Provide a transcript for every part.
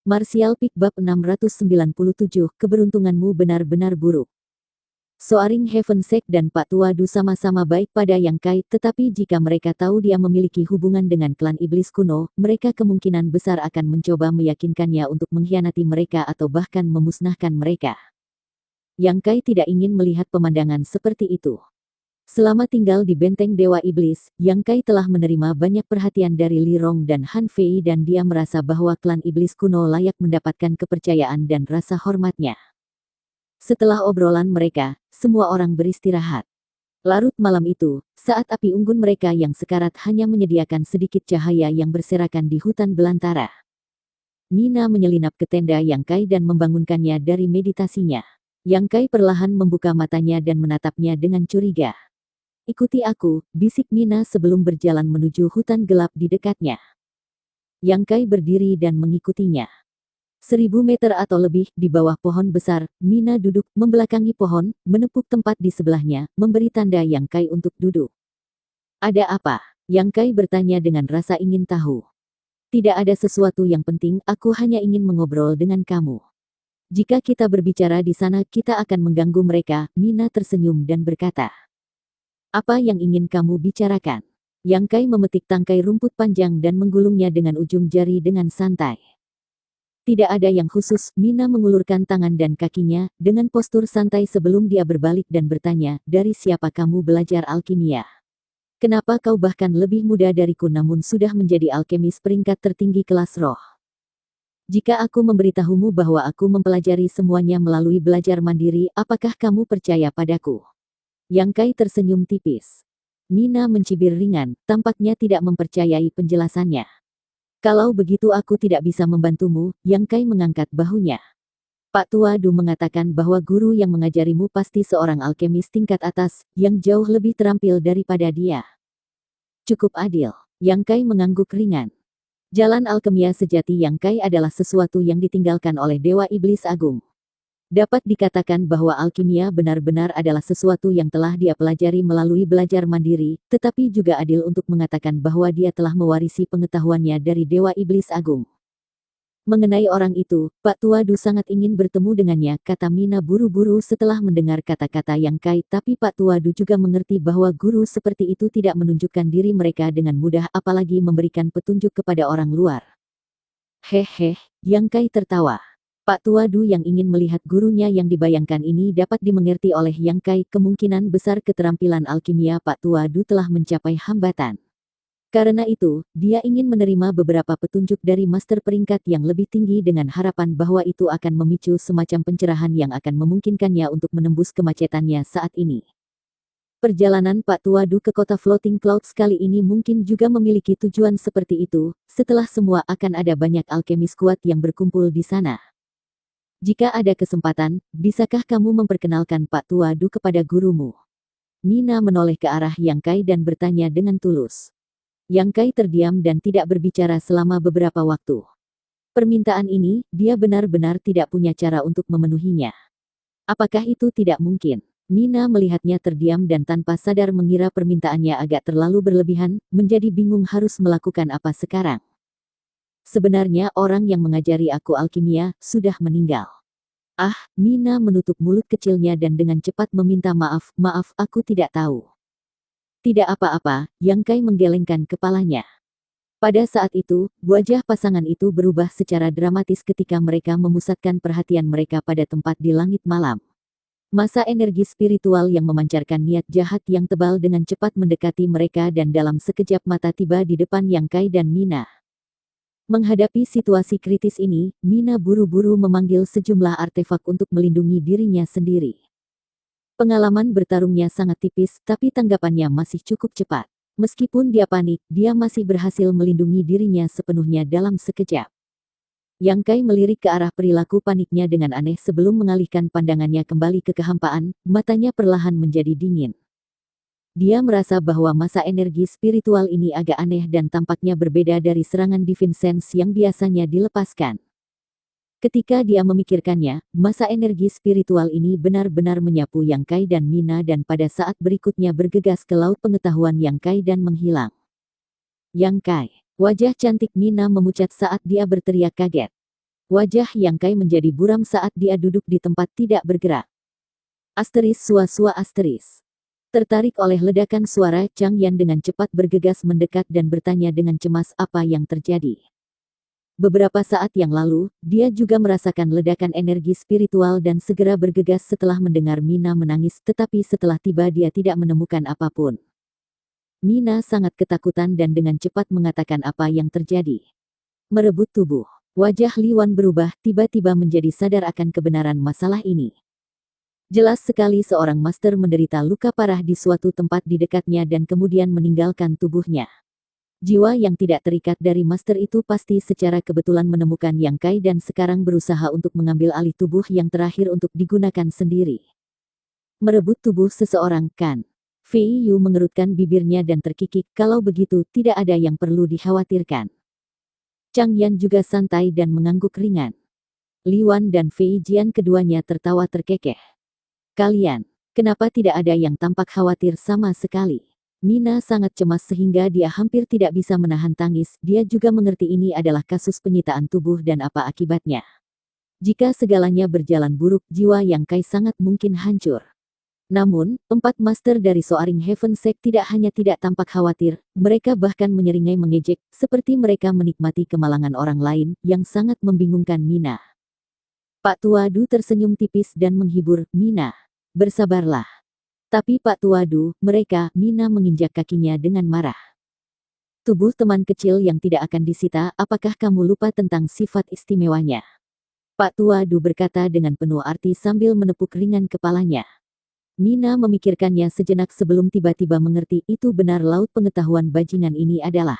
Martial Peak Bab 697, keberuntunganmu benar-benar buruk. Soaring Heavensek dan Pak Tua Du sama-sama baik pada Yang Kai, tetapi jika mereka tahu dia memiliki hubungan dengan klan iblis kuno, mereka kemungkinan besar akan mencoba meyakinkannya untuk mengkhianati mereka atau bahkan memusnahkan mereka. Yang Kai tidak ingin melihat pemandangan seperti itu. Selama tinggal di benteng Dewa Iblis, Yang Kai telah menerima banyak perhatian dari Li Rong dan Han Fei dan dia merasa bahwa klan iblis kuno layak mendapatkan kepercayaan dan rasa hormatnya. Setelah obrolan mereka, semua orang beristirahat. Larut malam itu, saat api unggun mereka yang sekarat hanya menyediakan sedikit cahaya yang berserakan di hutan belantara. Nina menyelinap ke tenda Yang Kai dan membangunkannya dari meditasinya. Yang Kai perlahan membuka matanya dan menatapnya dengan curiga. Ikuti aku, bisik Nina sebelum berjalan menuju hutan gelap di dekatnya. Yang Kai berdiri dan mengikutinya. 1000 meter atau lebih di bawah pohon besar, Nina duduk membelakangi pohon, menepuk tempat di sebelahnya, memberi tanda Yang Kai untuk duduk. Ada apa? Yang Kai bertanya dengan rasa ingin tahu. Tidak ada sesuatu yang penting, aku hanya ingin mengobrol dengan kamu. Jika kita berbicara di sana kita akan mengganggu mereka, Nina tersenyum dan berkata. Apa yang ingin kamu bicarakan? Yang Kai memetik tangkai rumput panjang dan menggulungnya dengan ujung jari dengan santai. Tidak ada yang khusus, Nina mengulurkan tangan dan kakinya, dengan postur santai sebelum dia berbalik dan bertanya, dari siapa kamu belajar alkimia? Kenapa kau bahkan lebih muda dariku namun sudah menjadi alkemis peringkat tertinggi kelas roh? Jika aku memberitahumu bahwa aku mempelajari semuanya melalui belajar mandiri, apakah kamu percaya padaku? Yang Kai tersenyum tipis. Nina mencibir ringan, tampaknya tidak mempercayai penjelasannya. Kalau begitu aku tidak bisa membantumu, Yang Kai mengangkat bahunya. Pak Tua Du mengatakan bahwa guru yang mengajarimu pasti seorang alkemis tingkat atas, yang jauh lebih terampil daripada dia. Cukup adil. Yang Kai mengangguk ringan. Jalan alkemia sejati Yang Kai adalah sesuatu yang ditinggalkan oleh Dewa Iblis Agung. Dapat dikatakan bahwa alkimia benar-benar adalah sesuatu yang telah dia pelajari melalui belajar mandiri, tetapi juga adil untuk mengatakan bahwa dia telah mewarisi pengetahuannya dari Dewa Iblis Agung. Mengenai orang itu, Pak Tua Du sangat ingin bertemu dengannya, kata Nina buru-buru setelah mendengar kata-kata Yang Kai, tapi Pak Tua Du juga mengerti bahwa guru seperti itu tidak menunjukkan diri mereka dengan mudah apalagi memberikan petunjuk kepada orang luar. Hehe, Yang Kai tertawa. Pak Tua Du yang ingin melihat gurunya yang dibayangkan ini dapat dimengerti oleh Yang Kai, kemungkinan besar keterampilan alkimia Pak Tua Du telah mencapai hambatan. Karena itu, dia ingin menerima beberapa petunjuk dari master peringkat yang lebih tinggi dengan harapan bahwa itu akan memicu semacam pencerahan yang akan memungkinkannya untuk menembus kemacetannya saat ini. Perjalanan Pak Tua Du ke kota Floating Clouds kali ini mungkin juga memiliki tujuan seperti itu, setelah semua akan ada banyak alkemis kuat yang berkumpul di sana. Jika ada kesempatan, bisakah kamu memperkenalkan Pak Tua Du kepada gurumu? Nina menoleh ke arah Yang Kai dan bertanya dengan tulus. Yang Kai terdiam dan tidak berbicara selama beberapa waktu. Permintaan ini, dia benar-benar tidak punya cara untuk memenuhinya. Apakah itu tidak mungkin? Nina melihatnya terdiam dan tanpa sadar mengira permintaannya agak terlalu berlebihan, menjadi bingung harus melakukan apa sekarang. Sebenarnya orang yang mengajari aku alkimia, sudah meninggal. Ah, Nina menutup mulut kecilnya dan dengan cepat meminta maaf, maaf aku tidak tahu. Tidak apa-apa, Yang Kai menggelengkan kepalanya. Pada saat itu, wajah pasangan itu berubah secara dramatis ketika mereka memusatkan perhatian mereka pada tempat di langit malam. Masa energi spiritual yang memancarkan niat jahat yang tebal dengan cepat mendekati mereka dan dalam sekejap mata tiba di depan Yang Kai dan Nina. Menghadapi situasi kritis ini, Nina buru-buru memanggil sejumlah artefak untuk melindungi dirinya sendiri. Pengalaman bertarungnya sangat tipis, tapi tanggapannya masih cukup cepat. Meskipun dia panik, dia masih berhasil melindungi dirinya sepenuhnya dalam sekejap. Yang Kai melirik ke arah perilaku paniknya dengan aneh sebelum mengalihkan pandangannya kembali ke kehampaan, matanya perlahan menjadi dingin. Dia merasa bahwa masa energi spiritual ini agak aneh dan tampaknya berbeda dari serangan Divine Sense yang biasanya dilepaskan. Ketika dia memikirkannya, masa energi spiritual ini benar-benar menyapu Yang Kai dan Nina dan pada saat berikutnya bergegas ke laut pengetahuan Yang Kai dan menghilang. Yang Kai, wajah cantik Nina memucat saat dia berteriak kaget. Wajah Yang Kai menjadi buram saat dia duduk di tempat tidak bergerak. Sua-sua. Tertarik oleh ledakan suara, Chang Yan dengan cepat bergegas mendekat dan bertanya dengan cemas apa yang terjadi. Beberapa saat yang lalu, dia juga merasakan ledakan energi spiritual dan segera bergegas setelah mendengar Mina menangis, tetapi setelah tiba dia tidak menemukan apapun. Mina sangat ketakutan dan dengan cepat mengatakan apa yang terjadi. Merebut tubuh. Wajah Li Wan berubah, tiba-tiba menjadi sadar akan kebenaran masalah ini. Jelas sekali seorang master menderita luka parah di suatu tempat di dekatnya dan kemudian meninggalkan tubuhnya. Jiwa yang tidak terikat dari master itu pasti secara kebetulan menemukan Yang Kai dan sekarang berusaha untuk mengambil alih tubuh yang terakhir untuk digunakan sendiri. Merebut tubuh seseorang, kan? Fei Yu mengerutkan bibirnya dan terkikik, kalau begitu tidak ada yang perlu dikhawatirkan. Chang Yan juga santai dan mengangguk ringan. Li Wan dan Fei Jian keduanya tertawa terkekeh. Kalian, kenapa tidak ada yang tampak khawatir sama sekali? Mina sangat cemas sehingga dia hampir tidak bisa menahan tangis. Dia juga mengerti ini adalah kasus penyitaan tubuh dan apa akibatnya. Jika segalanya berjalan buruk, jiwa Yang Kai sangat mungkin hancur. Namun, 4 master dari Soaring Heaven Sect tidak hanya tidak tampak khawatir, mereka bahkan menyeringai mengejek, seperti mereka menikmati kemalangan orang lain, yang sangat membingungkan Mina. Pak Tua Du tersenyum tipis dan menghibur, Mina. Bersabarlah. Tapi Pak Tua Du, mereka, Mina menginjak kakinya dengan marah. Tubuh teman kecil yang tidak akan disita, apakah kamu lupa tentang sifat istimewanya? Pak Tua Du berkata dengan penuh arti sambil menepuk ringan kepalanya. Mina memikirkannya sejenak sebelum tiba-tiba mengerti itu benar laut pengetahuan bajingan ini adalah.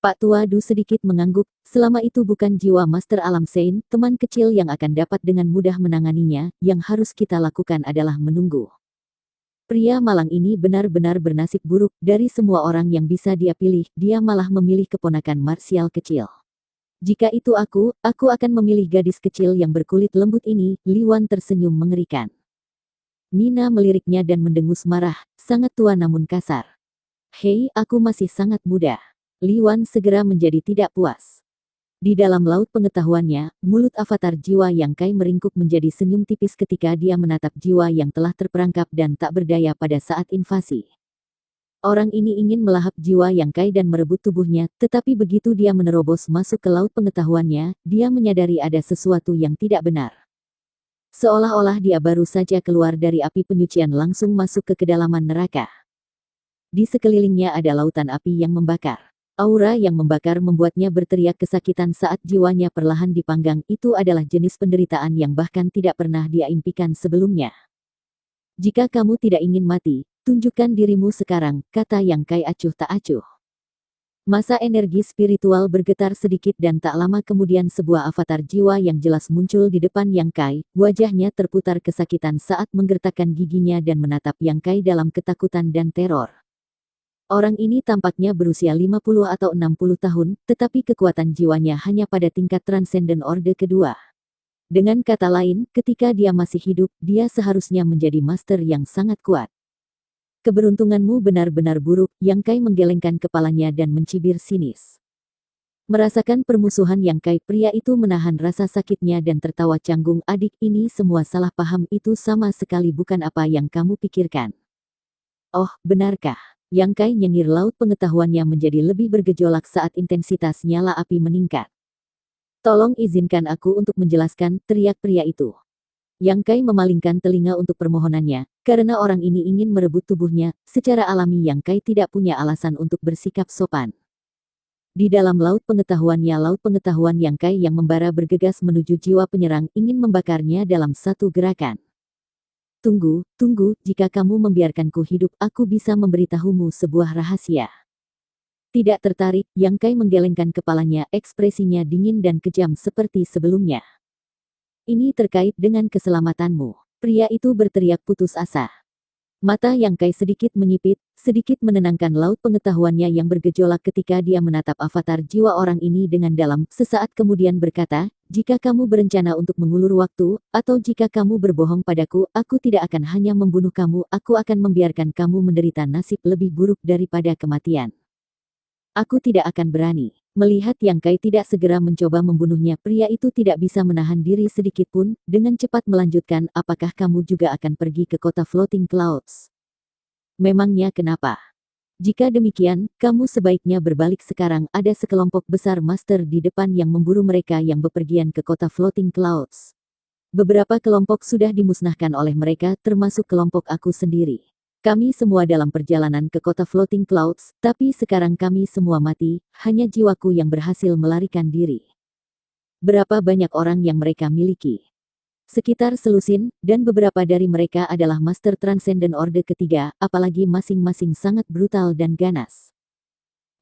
Pak Tua Du sedikit mengangguk, selama itu bukan jiwa Master Alam Sein, teman kecil yang akan dapat dengan mudah menanganinya, yang harus kita lakukan adalah menunggu. Pria malang ini benar-benar bernasib buruk, dari semua orang yang bisa dia pilih, dia malah memilih keponakan marsial kecil. Jika itu aku akan memilih gadis kecil yang berkulit lembut ini, Li Wan tersenyum mengerikan. Mina meliriknya dan mendengus marah, sangat tua namun kasar. Hei, aku masih sangat muda. Li Wan segera menjadi tidak puas. Di dalam laut pengetahuannya, mulut avatar jiwa Yang Kai meringkuk menjadi senyum tipis ketika dia menatap jiwa yang telah terperangkap dan tak berdaya pada saat invasi. Orang ini ingin melahap jiwa Yang Kai dan merebut tubuhnya, tetapi begitu dia menerobos masuk ke laut pengetahuannya, dia menyadari ada sesuatu yang tidak benar. Seolah-olah dia baru saja keluar dari api penyucian langsung masuk ke kedalaman neraka. Di sekelilingnya ada lautan api yang membakar. Aura yang membakar membuatnya berteriak kesakitan saat jiwanya perlahan dipanggang. Itu adalah jenis penderitaan yang bahkan tidak pernah dia impikan sebelumnya. Jika kamu tidak ingin mati, tunjukkan dirimu sekarang, kata Yang Kai acuh tak acuh. Masa energi spiritual bergetar sedikit dan tak lama kemudian sebuah avatar jiwa yang jelas muncul di depan Yang Kai, wajahnya terputar kesakitan saat menggertakkan giginya dan menatap Yang Kai dalam ketakutan dan teror. Orang ini tampaknya berusia 50 atau 60 tahun, tetapi kekuatan jiwanya hanya pada tingkat transenden orde kedua. Dengan kata lain, ketika dia masih hidup, dia seharusnya menjadi master yang sangat kuat. Keberuntunganmu benar-benar buruk, Yang Kai menggelengkan kepalanya dan mencibir sinis. Merasakan permusuhan Yang Kai, pria itu menahan rasa sakitnya dan tertawa canggung, adik ini semua salah paham, itu sama sekali bukan apa yang kamu pikirkan. Oh, benarkah? Yang Kai nyengir, laut pengetahuannya menjadi lebih bergejolak saat intensitas nyala api meningkat. Tolong izinkan aku untuk menjelaskan, teriak pria itu. Yang Kai memalingkan telinga untuk permohonannya, karena orang ini ingin merebut tubuhnya, secara alami Yang Kai tidak punya alasan untuk bersikap sopan. Di dalam laut pengetahuan Yang Kai yang membara bergegas menuju jiwa penyerang ingin membakarnya dalam satu gerakan. Tunggu, jika kamu membiarkanku hidup aku bisa memberitahumu sebuah rahasia. Tidak tertarik, Yang Kai menggelengkan kepalanya, ekspresinya dingin dan kejam seperti sebelumnya. Ini terkait dengan keselamatanmu. Pria itu berteriak putus asa. Mata Yang Kai sedikit menyipit, sedikit menenangkan laut pengetahuannya yang bergejolak ketika dia menatap avatar jiwa orang ini dengan dalam. Sesaat kemudian berkata, jika kamu berencana untuk mengulur waktu, atau jika kamu berbohong padaku, aku tidak akan hanya membunuh kamu, aku akan membiarkan kamu menderita nasib lebih buruk daripada kematian. Aku tidak akan berani. Melihat Yang Kai tidak segera mencoba membunuhnya, pria itu tidak bisa menahan diri sedikit pun, dengan cepat melanjutkan, apakah kamu juga akan pergi ke kota Floating Clouds? Memangnya kenapa? Jika demikian, kamu sebaiknya berbalik sekarang. Ada sekelompok besar master di depan yang memburu mereka yang bepergian ke kota Floating Clouds. Beberapa kelompok sudah dimusnahkan oleh mereka, termasuk kelompok aku sendiri. Kami semua dalam perjalanan ke kota Floating Clouds, tapi sekarang kami semua mati, hanya jiwaku yang berhasil melarikan diri. Berapa banyak orang yang mereka miliki? Sekitar selusin, dan beberapa dari mereka adalah Master Transcendent Orde ketiga, apalagi masing-masing sangat brutal dan ganas.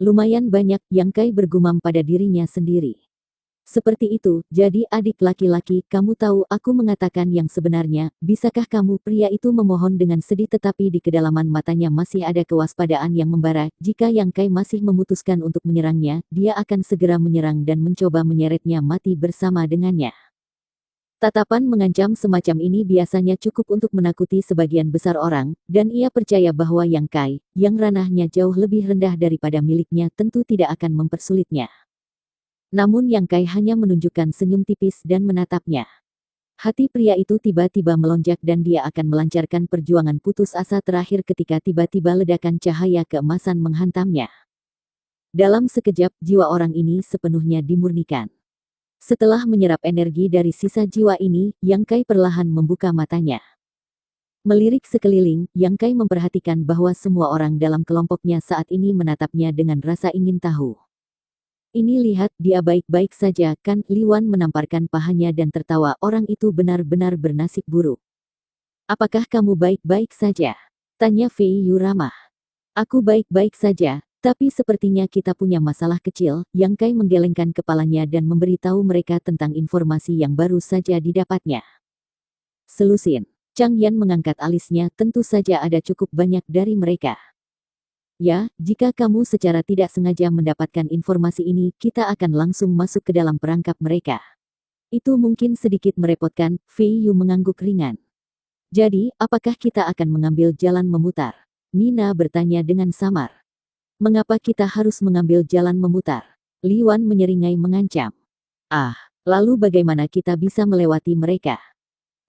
Lumayan banyak, Yang Kai bergumam pada dirinya sendiri. Seperti itu, jadi adik laki-laki, kamu tahu aku mengatakan yang sebenarnya, bisakah kamu? Pria itu memohon dengan sedih tetapi di kedalaman matanya masih ada kewaspadaan yang membara. Jika Yang Kai masih memutuskan untuk menyerangnya, dia akan segera menyerang dan mencoba menyeretnya mati bersama dengannya. Tatapan mengancam semacam ini biasanya cukup untuk menakuti sebagian besar orang, dan ia percaya bahwa Yang Kai, yang ranahnya jauh lebih rendah daripada miliknya, tentu tidak akan mempersulitnya. Namun Yang Kai hanya menunjukkan senyum tipis dan menatapnya. Hati pria itu tiba-tiba melonjak dan dia akan melancarkan perjuangan putus asa terakhir ketika tiba-tiba ledakan cahaya keemasan menghantamnya. Dalam sekejap, jiwa orang ini sepenuhnya dimurnikan. Setelah menyerap energi dari sisa jiwa ini, Yang Kai perlahan membuka matanya. Melirik sekeliling, Yang Kai memperhatikan bahwa semua orang dalam kelompoknya saat ini menatapnya dengan rasa ingin tahu. Ini lihat, dia baik-baik saja, kan? Li Wan menamparkan pahanya dan tertawa. Orang itu benar-benar bernasib buruk. Apakah kamu baik-baik saja? Tanya Fei Yu ramah. Aku baik-baik saja, tapi sepertinya kita punya masalah kecil. Yang Kai menggelengkan kepalanya dan memberitahu mereka tentang informasi yang baru saja didapatnya. Selusin. Chang Yan mengangkat alisnya, tentu saja ada cukup banyak dari mereka. Ya, jika kamu secara tidak sengaja mendapatkan informasi ini, kita akan langsung masuk ke dalam perangkap mereka. Itu mungkin sedikit merepotkan, Fei Yu mengangguk ringan. Jadi, apakah kita akan mengambil jalan memutar? Nina bertanya dengan samar. Mengapa kita harus mengambil jalan memutar? Li Wan menyeringai mengancam. Lalu bagaimana kita bisa melewati mereka?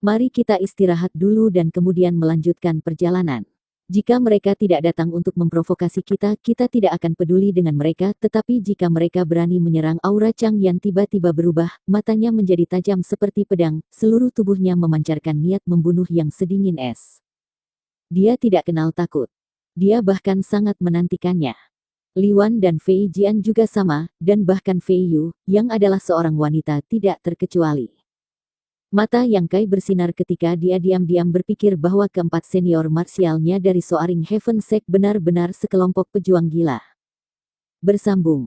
Mari kita istirahat dulu dan kemudian melanjutkan perjalanan. Jika mereka tidak datang untuk memprovokasi kita, kita tidak akan peduli dengan mereka, tetapi jika mereka berani menyerang, aura Chang Yan tiba-tiba berubah, matanya menjadi tajam seperti pedang, seluruh tubuhnya memancarkan niat membunuh yang sedingin es. Dia tidak kenal takut. Dia bahkan sangat menantikannya. Li Wan dan Fei Jian juga sama, dan bahkan Fei Yu, yang adalah seorang wanita, tidak terkecuali. Mata Yang Kai bersinar ketika dia diam-diam berpikir bahwa keempat senior marsialnya dari Soaring Heaven Sect benar-benar sekelompok pejuang gila. Bersambung.